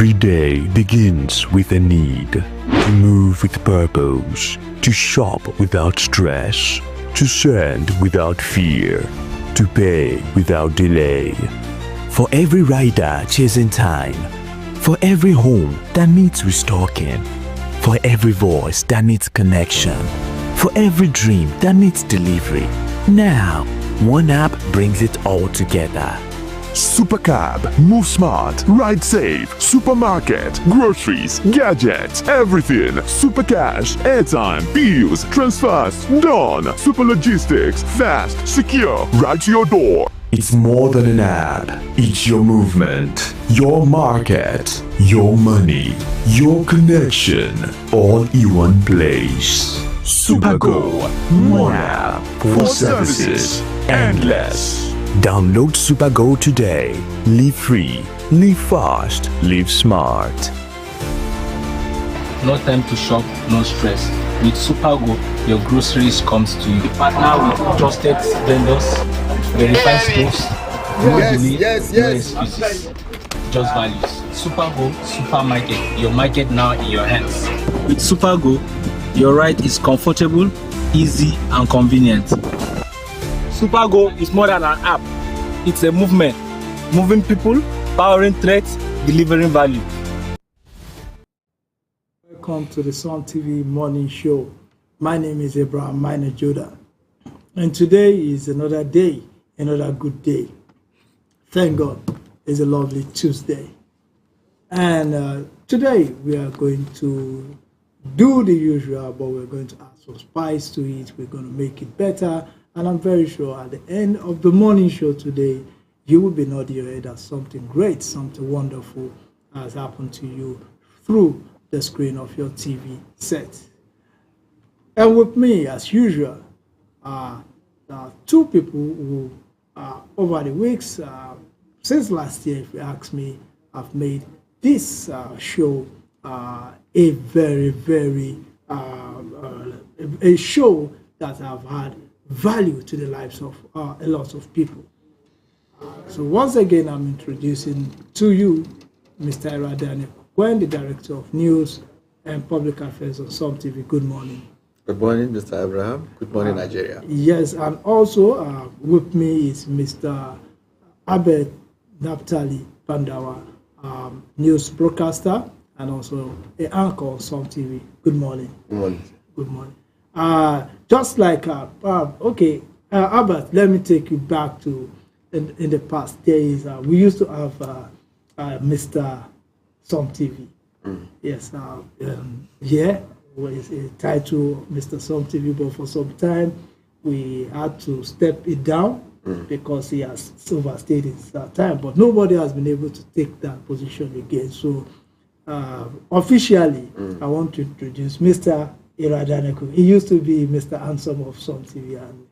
Every day begins with a need to move with purpose, to shop without stress, to send without fear, to pay without delay. For every rider chasing time, for every home that needs restocking, for every voice that needs connection, for every dream that needs delivery. Now, one app brings it all together. Supercab, move smart, ride safe, supermarket, groceries, gadgets, everything. Supercash, airtime, bills, transfers, done. Super logistics, fast, secure, right to your door. It's more than an app. It's your movement, your market, your money, your connection, all in one place. Supergo, one app for services endless. Download Supergo today. Live free, live fast, live smart. No time to shop, no stress. With Supergo, your groceries comes to you. Partner with trusted vendors, verified stores, no delay, no excuses, just values. Supergo Supermarket, your market now in your hands. With Supergo, your ride is comfortable, easy and convenient. Supergo is more than an app. It's a movement. Moving people, powering threats, delivering value. Welcome to the Sun TV Morning Show. My name is Abraham Minor Joda. And today is another day, another good day. Thank God, it's a lovely Tuesday. And today we are going to do the usual, but we're going to add some spice to it. We're going to make it better. And I'm very sure at the end of the morning show today, you will be nodding your head that something great, something wonderful has happened to you through the screen of your TV set. And with me, as usual, are two people who, over the weeks, since last year, if you ask me, have made this show a very, very, a show that have had value to the lives of a lot of people. So once again, I'm introducing to you Mr. Iradane Kukwen, the Director of News and Public Affairs of Sun TV. Good morning. Good morning, Mr. Abraham. Good morning, Nigeria. Yes, and also with me is Mr. Abed Naphtali Pandawa, news broadcaster and also an anchor on Sun TV. Good morning. Good morning. Good morning. Just like, Albert, let me take you back to in the past days. We used to have Mr. Sun TV. Yes, with a title Mr. Sun TV, but for some time we had to step it down because he has overstayed his time. But nobody has been able to take that position again. So officially, I want to introduce Mr. Iradane Kukwen. He used to be Mr. Handsome of Sun TV. And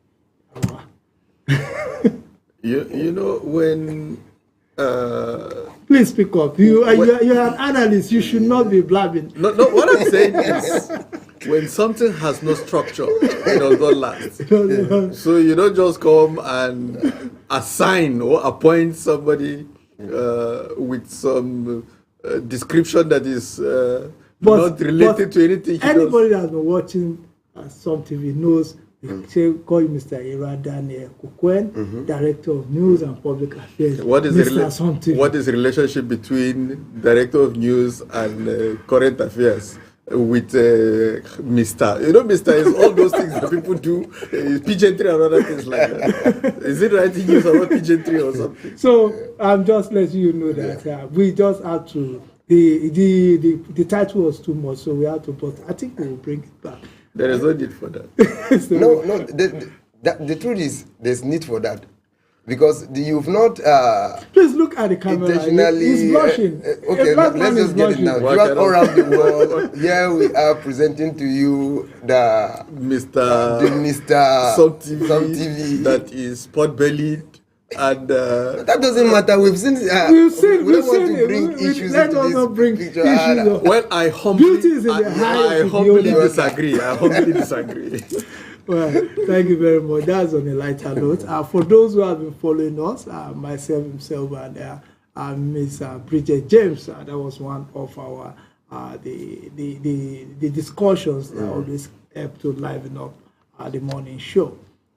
you know when. Please speak up. You're an analyst. You should not be blabbing. No. What I'm saying is, when something has no structure, it does not last. So you don't just come and assign or appoint somebody with some description that is. Not related to anything. Anybody that has been watching Sun TV knows we call you Mr. Iradane Kukwen, Director of News and Public Affairs. What is the relationship between Director of News and Current Affairs with Mr.? You know, Mr. is all those things that people do, pigeonry and other things like that. Is it writing news about pigeonry or something? So I'm just letting you know that we just had to. The title was too much, so we had to. But I think we will bring it back. There is no need for that. So, No. The truth is, there's need for that because you've not. Please look at the camera. Intentionally. He's blushing. Okay, let's just get it now. Throughout all around the world, here we are presenting to you the Mr. Sun Sun TV that is pot-bellied. And that doesn't matter. We've seen. We don't want to bring issues let into us not bring this issues picture. up. well, I humbly disagree. Well, thank you very much. That's on a lighter note. For those who have been following us, myself himself and Miss Bridget James. That was one of our the discussions that always help to liven up the morning show.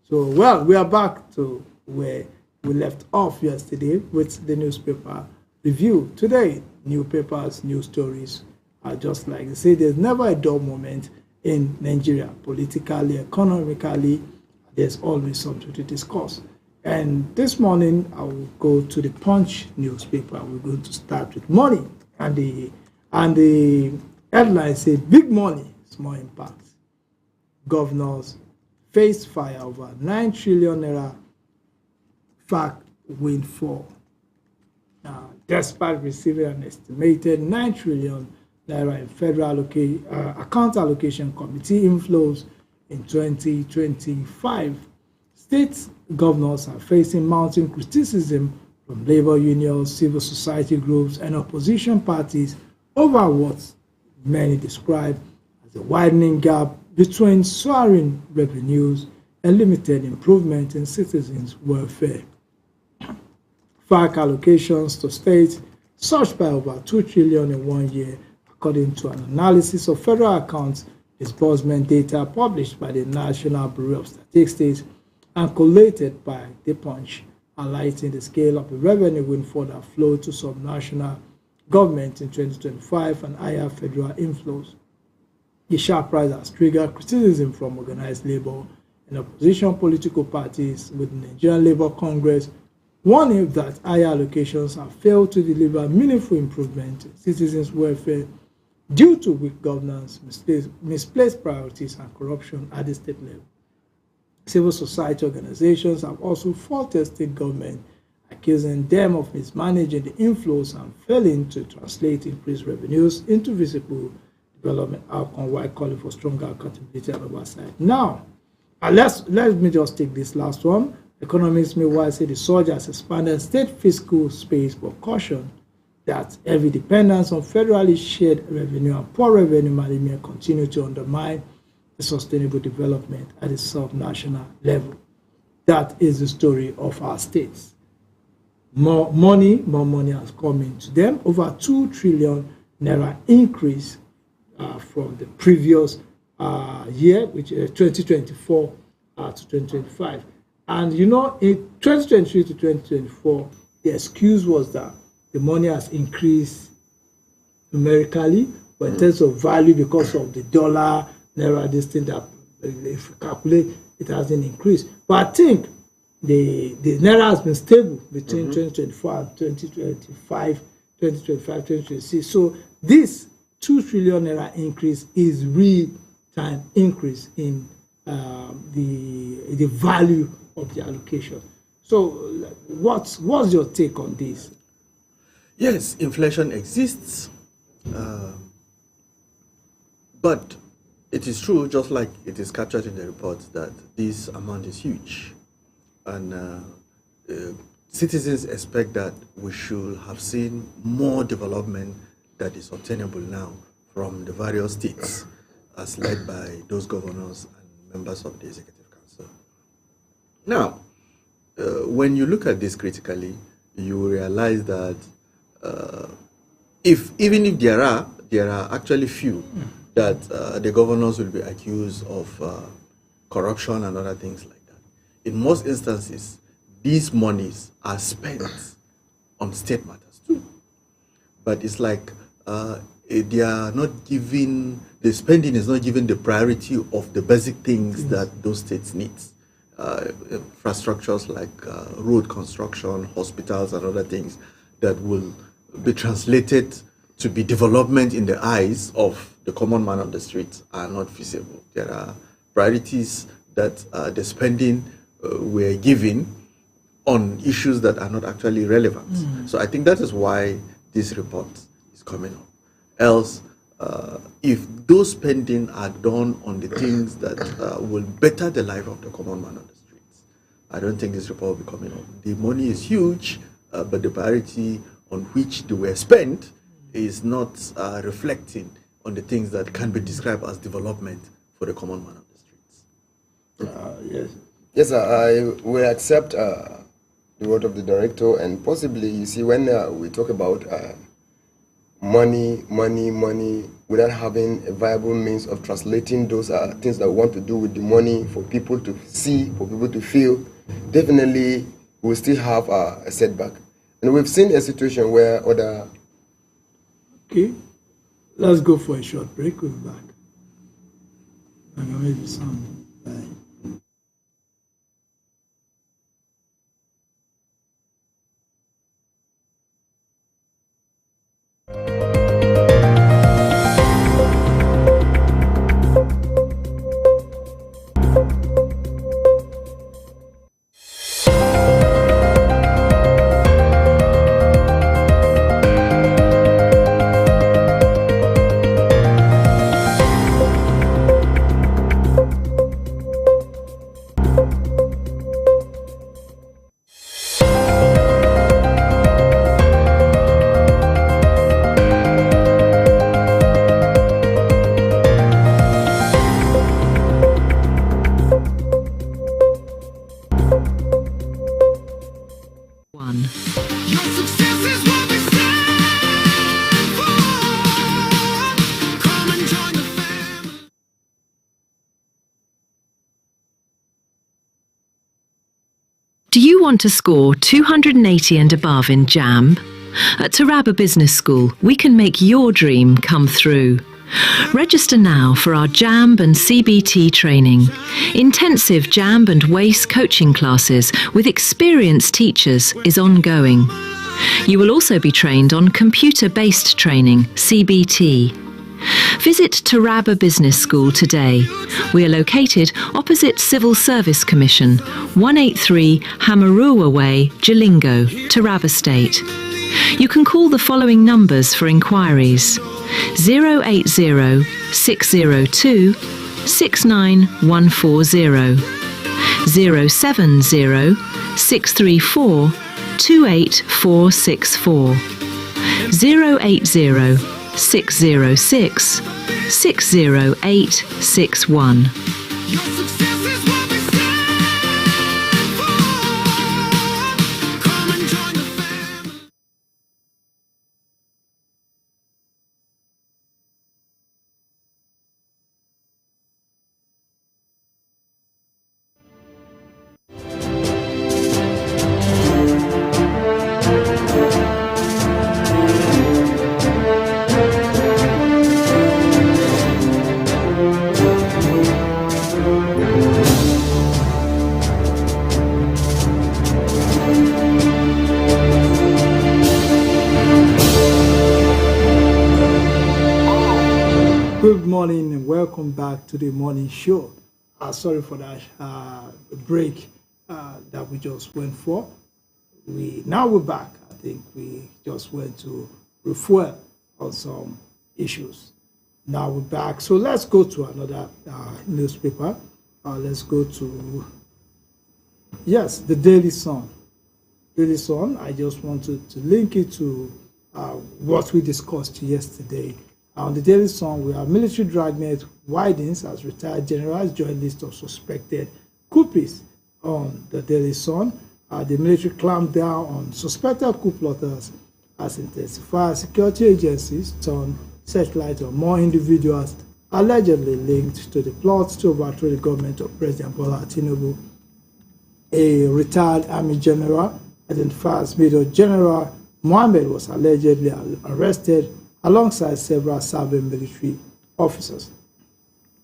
So, well, we are back to where we left off yesterday with the newspaper review. Today, new papers, new stories are just like they say, there's never a dull moment in Nigeria, politically, economically. There's always something to discuss. And this morning, I will go to the Punch newspaper. We're going to start with money. And the headline says, big money, small impact. Governors face fire over 9 trillion naira FAC windfall. Despite receiving an estimated 9 trillion naira in federal account allocation committee inflows in 2025, state governors are facing mounting criticism from labor unions, civil society groups, and opposition parties over what many describe as a widening gap between soaring revenues and limited improvement in citizens' welfare. FAC allocations to states surged by over 2 trillion in 1 year, according to an analysis of federal accounts disbursement data published by the National Bureau of Statistics and collated by The Punch, highlighting the scale of the revenue windfall that flowed to subnational government in 2025 and higher federal inflows. The sharp rise has triggered criticism from organized labor and opposition political parties, with the Nigerian Labour Congress warning that higher allocations have failed to deliver meaningful improvement in citizens' welfare due to weak governance, misplaced priorities, and corruption at the state level. Civil society organizations have also faulted state government, accusing them of mismanaging the inflows and failing to translate increased revenues into visible development outcome, while calling for stronger accountability and oversight. Now, let me just take this last one. Economists meanwhile say the surge has expanded state fiscal space, but caution that heavy dependence on federally shared revenue and poor revenue management continue to undermine the sustainable development at the sub-national level. That is the story of our states. More money has come into them. Over 2 trillion naira increase from the previous year, which is 2024 to 2025. And you know, in 2023 to 2024, the excuse was that the money has increased numerically, but in terms of value, because of the dollar, naira, this thing that if you calculate, it hasn't increased. But I think the naira has been stable between 2024 and 2025, 2026. So this 2 trillion naira increase is real-time increase in the value of the allocation. So what's your take on this? Yes, inflation exists, but it is true, just like it is captured in the report, that this amount is huge. And citizens expect that we should have seen more development that is obtainable now from the various states as led by those governors and members of the Executive Council. Now, when you look at this critically, you realize that even if there are actually few that the governors will be accused of corruption and other things like that. In most instances, these monies are spent on state matters too. But it's like they are not given, the spending is not given the priority of the basic things that those states need. Infrastructures like road construction, hospitals and other things that will be translated to be development in the eyes of the common man on the street are not feasible. There are priorities that the spending we're giving on issues that are not actually relevant. So I think that is why this report is coming up. Else, if those spending are done on the things that will better the life of the common man on the streets, I don't think this report will be coming up. The money is huge, but the priority on which they were spent is not reflecting on the things that can be described as development for the common man on the streets. Yes, sir, I will accept the word of the director, and possibly, you see, when we talk about money, without having a viable means of translating those things that we want to do with the money for people to see, for people to feel, definitely we'll still have a setback. And we've seen a situation where other... Okay, let's go for a short break. We'll be back. Maybe some... Do you want to score 280 and above in JAMB? At Taraba Business School, we can make your dream come through. Register now for our JAMB and CBT training. Intensive JAMB and WACE coaching classes with experienced teachers is ongoing. You will also be trained on computer-based training, CBT. Visit Taraba Business School today. We are located opposite Civil Service Commission, 183 Hamarua Way, Jalingo, Taraba State. You can call the following numbers for inquiries: 080 602 69140, 070 634 28464, 080 606 60861. Good morning and welcome back to the morning show. Sorry for that break that we just went for. Now we're back. I think we just went to refuel on some issues. Now we're back. So let's go to another newspaper. Let's go to, yes, the Daily Sun. Daily Sun, I just wanted to link it to what we discussed yesterday. On the Daily Sun, we have military dragnet widens as retired generals join list of suspected coupists. On the Daily Sun, the military clamped down on suspected coup plotters as intensified security agencies turn searchlight on more individuals allegedly linked to the plot to overthrow the government of President Bola Tinubu. A retired army general identified as Major General Mohammed was allegedly arrested alongside several serving military officers.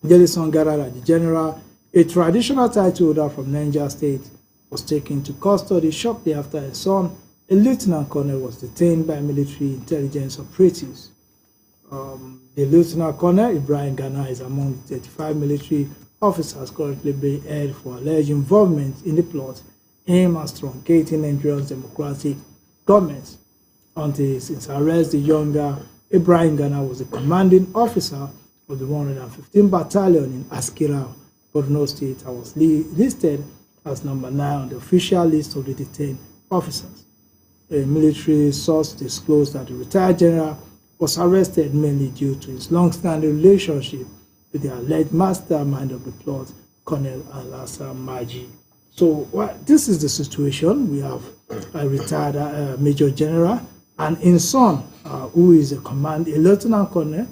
Daily Sun gathered that the general, a traditional title holder from Niger State, was taken to custody shortly after his son, a lieutenant colonel, was detained by military intelligence operatives. The lieutenant colonel, Ibrahim Ghana, is among the 35 military officers currently being held for alleged involvement in the plot aimed at truncating Nigeria's democratic government. Until his arrest, the younger Ibrahim Ghana was the commanding officer of the 115th Battalion in Askira, Borno State, and was listed as number 9 on the official list of the detained officers. A military source disclosed that the retired general was arrested mainly due to his long-standing relationship with the alleged mastermind of the plot, Colonel Alassane Maji So this is the situation. We have a retired Major General and his son, who is a lieutenant colonel,